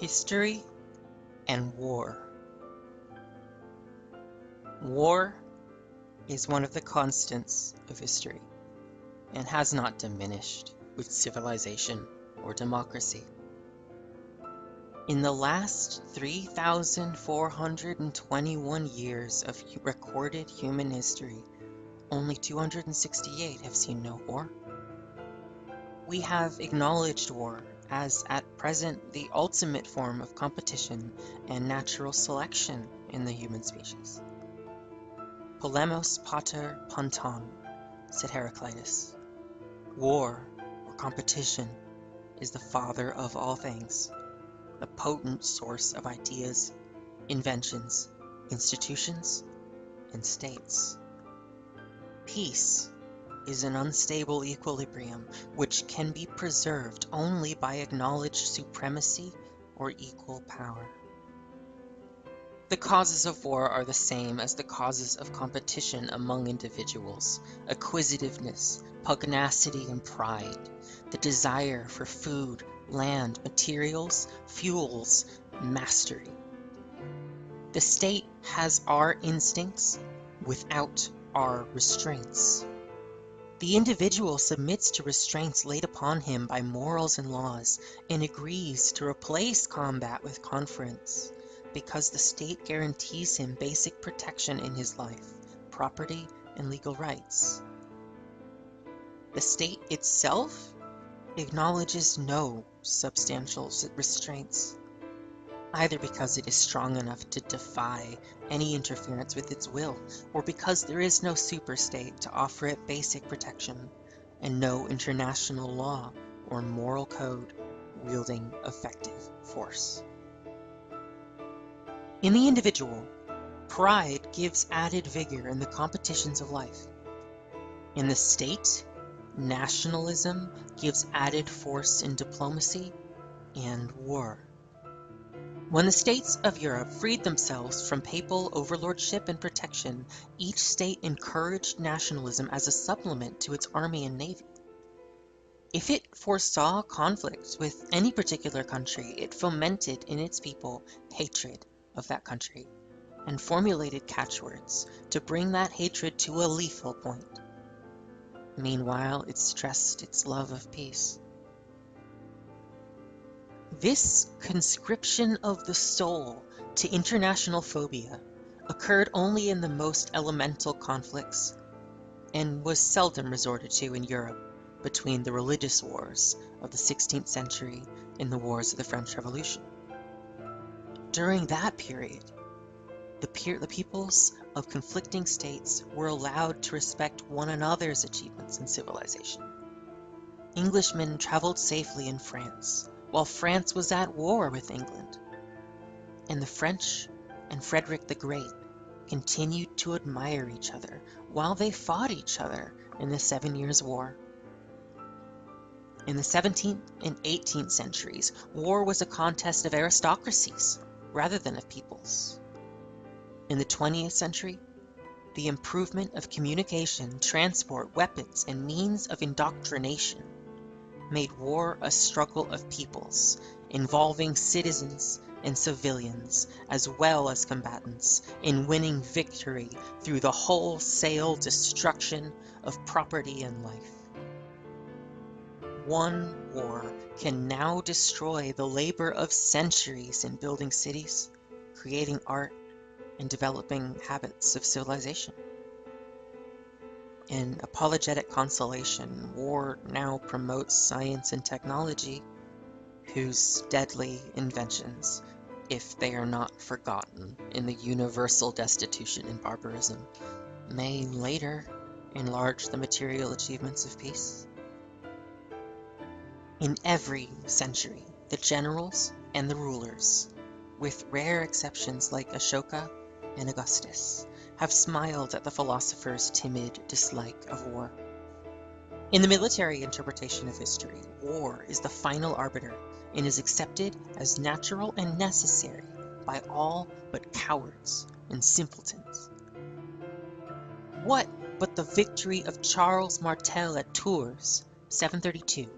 History and war. War is one of the constants of history and has not diminished with civilization or democracy. In the last 3,421 years of recorded human history, only 268 have seen no war. We have acknowledged war as at present the ultimate form of competition and natural selection in the human species. Polemos pater ponton, said Heraclitus. War, or competition, is the father of all things, a potent source of ideas, inventions, institutions, and states. Peace is an unstable equilibrium which can be preserved only by acknowledged supremacy or equal power. The causes of war are the same as the causes of competition among individuals: acquisitiveness, pugnacity, and pride, the desire for food, land, materials, fuels, mastery. The state has our instincts without our restraints. The individual submits to restraints laid upon him by morals and laws, and agrees to replace combat with conference, because the state guarantees him basic protection in his life, property, and legal rights. The state itself acknowledges no substantial restraints, either because it is strong enough to defy any interference with its will, or because there is no superstate to offer it basic protection, and no international law or moral code wielding effective force. In the individual, pride gives added vigor in the competitions of life. In the state, nationalism gives added force in diplomacy and war. When the states of Europe freed themselves from papal overlordship and protection, each state encouraged nationalism as a supplement to its army and navy. If it foresaw conflict with any particular country, it fomented in its people hatred of that country, and formulated catchwords to bring that hatred to a lethal point. Meanwhile, it stressed its love of peace. This conscription of the soul to international phobia occurred only in the most elemental conflicts, and was seldom resorted to in Europe between the religious wars of the 16th century and the wars of the French Revolution. During that period, the peoples of conflicting states were allowed to respect one another's achievements in civilization. Englishmen traveled safely in France, while France was at war with England, and the French and Frederick the Great continued to admire each other while they fought each other in the 7 Years' War. In the 17th and 18th centuries, war was a contest of aristocracies rather than of peoples. In the 20th century, the improvement of communication, transport, weapons, and means of indoctrination made war a struggle of peoples, involving citizens and civilians, as well as combatants, in winning victory through the wholesale destruction of property and life. One war can now destroy the labor of centuries in building cities, creating art, and developing habits of civilization. In apologetic consolation, war now promotes science and technology, whose deadly inventions, if they are not forgotten in the universal destitution and barbarism, may later enlarge the material achievements of peace. In every century, the generals and the rulers, with rare exceptions like Ashoka and Augustus, have smiled at the philosopher's timid dislike of war. In the military interpretation of history, war is the final arbiter and is accepted as natural and necessary by all but cowards and simpletons. What but the victory of Charles Martel at Tours, 732,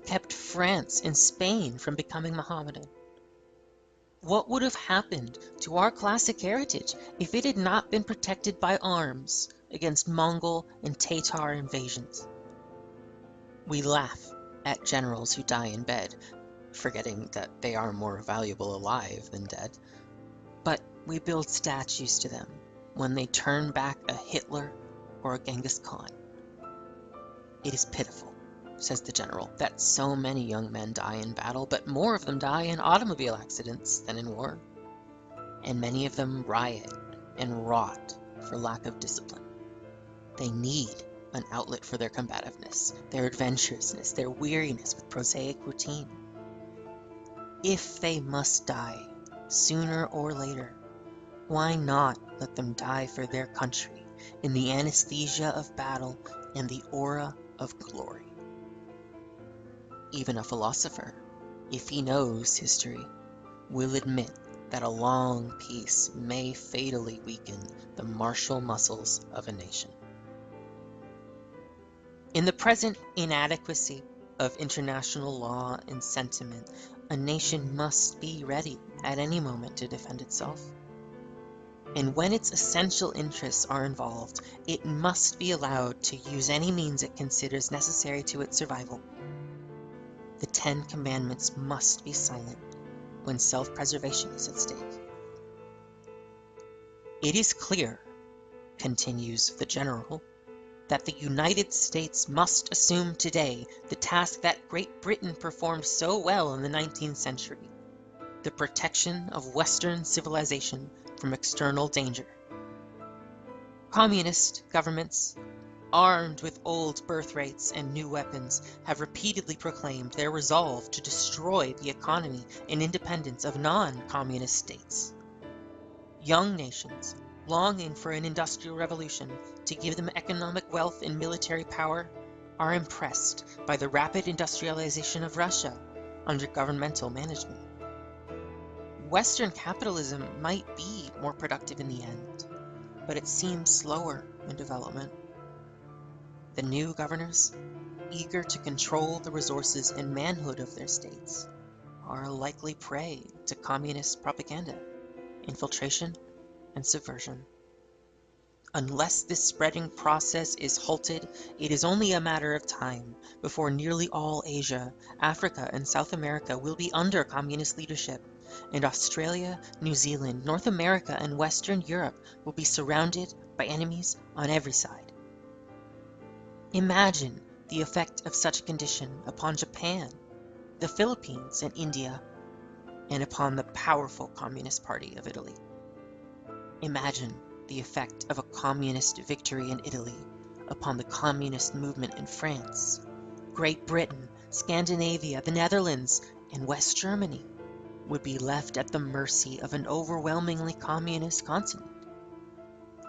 kept France and Spain from becoming Mohammedan? What would have happened to our classic heritage if it had not been protected by arms against Mongol and Tatar invasions? We laugh at generals who die in bed, forgetting that they are more valuable alive than dead. But we build statues to them when they turn back a Hitler or a Genghis Khan. It is pitiful, says the general, that so many young men die in battle, but more of them die in automobile accidents than in war. And many of them riot and rot for lack of discipline. They need an outlet for their combativeness, their adventurousness, their weariness with prosaic routine. If they must die, sooner or later, why not let them die for their country in the anesthesia of battle and the aura of glory? Even a philosopher, if he knows history, will admit that a long peace may fatally weaken the martial muscles of a nation. In the present inadequacy of international law and sentiment, a nation must be ready at any moment to defend itself. And when its essential interests are involved, it must be allowed to use any means it considers necessary to its survival. The 10 Commandments must be silent when self-preservation is at stake. It is clear, continues the general, that the United States must assume today the task that Great Britain performed so well in the 19th century, the protection of Western civilization from external danger. Communist governments, armed with old birthrights and new weapons, have repeatedly proclaimed their resolve to destroy the economy and independence of non-communist states. Young nations, longing for an industrial revolution to give them economic wealth and military power, are impressed by the rapid industrialization of Russia under governmental management. Western capitalism might be more productive in the end, but it seems slower in development. The new governors, eager to control the resources and manhood of their states, are a likely prey to communist propaganda, infiltration, and subversion. Unless this spreading process is halted, it is only a matter of time before nearly all Asia, Africa, and South America will be under communist leadership, and Australia, New Zealand, North America, and Western Europe will be surrounded by enemies on every side. Imagine the effect of such a condition upon Japan, the Philippines, and India, and upon the powerful Communist Party of Italy. Imagine the effect of a communist victory in Italy upon the communist movement in France, Great Britain, Scandinavia, the Netherlands, and West Germany would be left at the mercy of an overwhelmingly communist continent.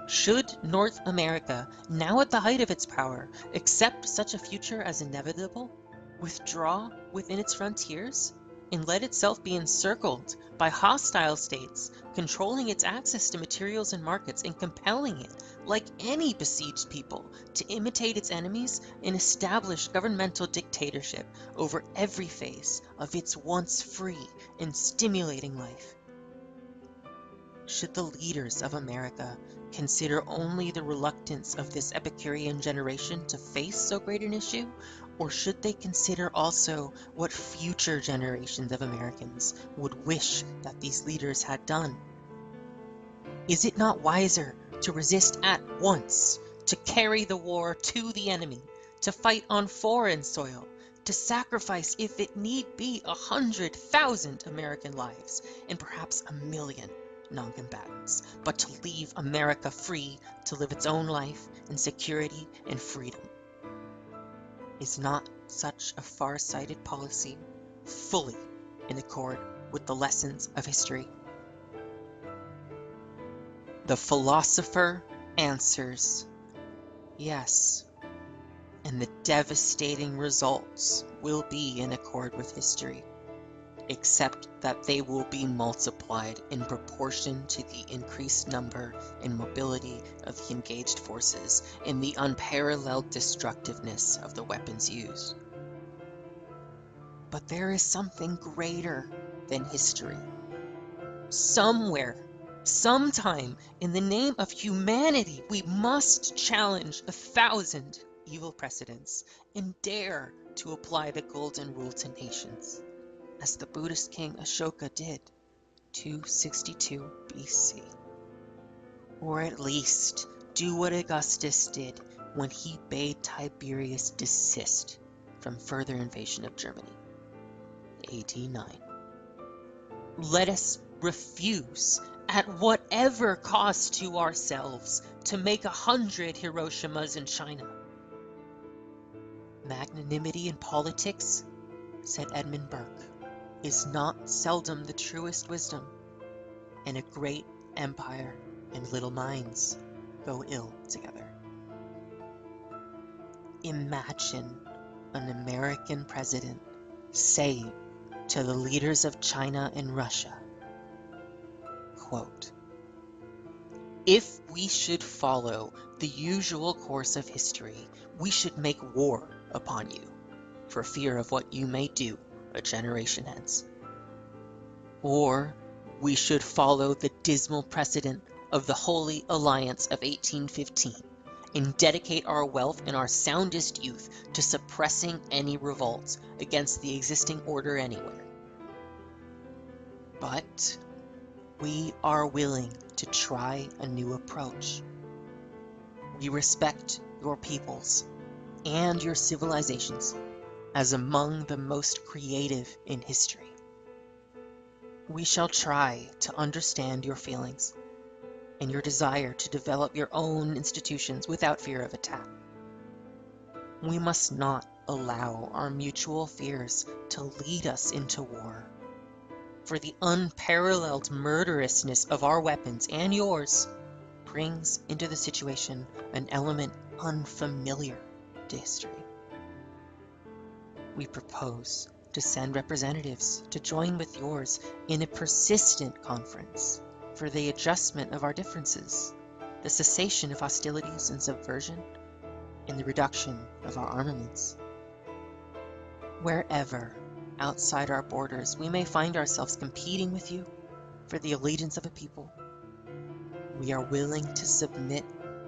Should North America, now at the height of its power, accept such a future as inevitable, withdraw within its frontiers, and let itself be encircled by hostile states, controlling its access to materials and markets, and compelling it, like any besieged people, to imitate its enemies and establish governmental dictatorship over every phase of its once free and stimulating life? Should the leaders of America consider only the reluctance of this Epicurean generation to face so great an issue, or should they consider also what future generations of Americans would wish that these leaders had done? Is it not wiser to resist at once, to carry the war to the enemy, to fight on foreign soil, to sacrifice, if it need be, 100,000 American lives, and perhaps 1,000,000 non-combatants, but to leave America free to live its own life in security and freedom? Is not such a far-sighted policy fully in accord with the lessons of history? The philosopher answers, yes, and the devastating results will be in accord with history, except that they will be multiplied in proportion to the increased number and mobility of the engaged forces and the unparalleled destructiveness of the weapons used. But there is something greater than history. Somewhere, sometime, in the name of humanity, we must challenge 1,000 evil precedents and dare to apply the golden rule to nations, as the Buddhist king Ashoka did 262 BC. Or at least do what Augustus did when he bade Tiberius desist from further invasion of Germany, AD 9. Let us refuse, at whatever cost to ourselves, to make 100 Hiroshimas in China. Magnanimity in politics, said Edmund Burke, is not seldom the truest wisdom, and a great empire and little minds go ill together. Imagine an American president saying to the leaders of China and Russia, quote, "If we should follow the usual course of history, we should make war upon you, for fear of what you may do a generation hence. Or we should follow the dismal precedent of the Holy Alliance of 1815, and dedicate our wealth and our soundest youth to suppressing any revolts against the existing order anywhere. But we are willing to try a new approach. We respect your peoples and your civilizations as among the most creative in history. We shall try to understand your feelings and your desire to develop your own institutions without fear of attack. We must not allow our mutual fears to lead us into war, for the unparalleled murderousness of our weapons and yours brings into the situation an element unfamiliar to history. We propose to send representatives to join with yours in a persistent conference for the adjustment of our differences, the cessation of hostilities and subversion, and the reduction of our armaments. Wherever outside our borders we may find ourselves competing with you for the allegiance of a people, we are willing to submit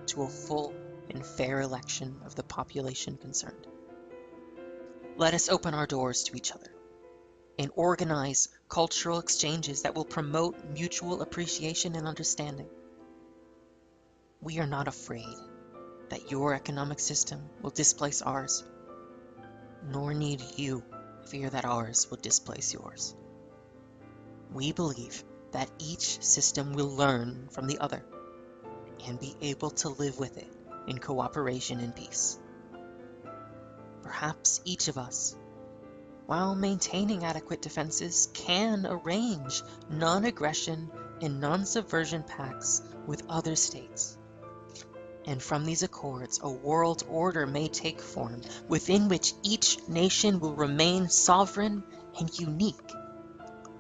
to a full and fair election of the population concerned. Let us open our doors to each other and organize cultural exchanges that will promote mutual appreciation and understanding. We are not afraid that your economic system will displace ours, nor need you fear that ours will displace yours. We believe that each system will learn from the other and be able to live with it in cooperation and peace. Perhaps each of us, while maintaining adequate defenses, can arrange non-aggression and non-subversion pacts with other states. And from these accords, a world order may take form within which each nation will remain sovereign and unique,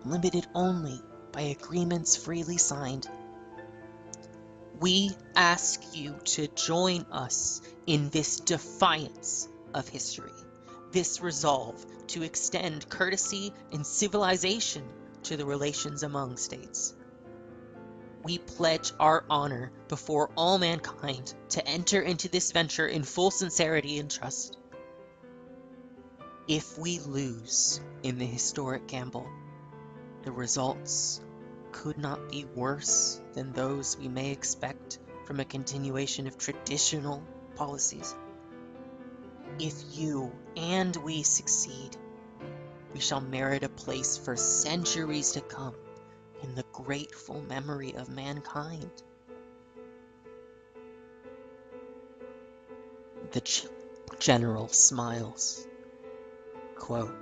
limited only by agreements freely signed. We ask you to join us in this defiance of history, this resolve to extend courtesy and civilization to the relations among states. We pledge our honor before all mankind to enter into this venture in full sincerity and trust. If we lose in the historic gamble, the results could not be worse than those we may expect from a continuation of traditional policies. If you and we succeed, we shall merit a place for centuries to come in the grateful memory of mankind. The general smiles. Quote,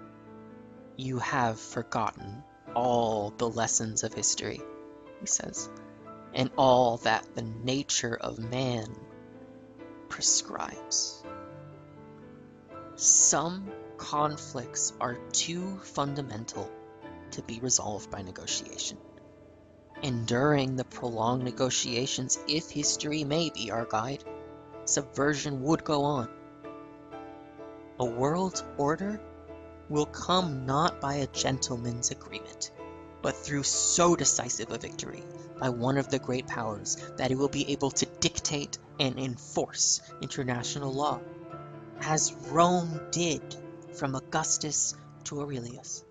"You have forgotten all the lessons of history," he says, "and all that the nature of man prescribes. Some conflicts are too fundamental to be resolved by negotiation. And during the prolonged negotiations, if history may be our guide, subversion would go on. A world order will come not by a gentleman's agreement, but through so decisive a victory by one of the great powers that it will be able to dictate and enforce international law, as Rome did from Augustus to Aurelius.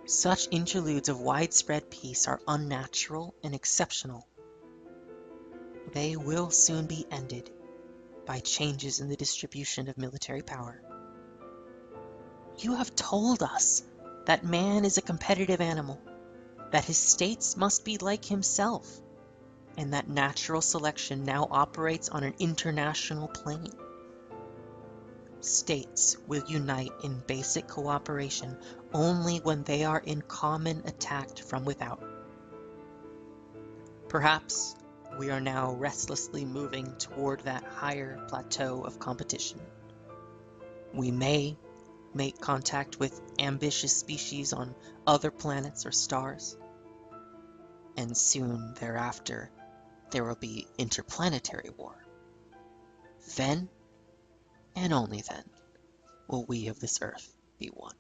Such interludes of widespread peace are unnatural and exceptional. They will soon be ended by changes in the distribution of military power. You have told us that man is a competitive animal, that his states must be like himself, and that natural selection now operates on an international plane. States will unite in basic cooperation only when they are in common attack from without. Perhaps we are now restlessly moving toward that higher plateau of competition. We may make contact with ambitious species on other planets or stars, and soon thereafter there will be interplanetary war. Then, and only then, will we of this earth be one.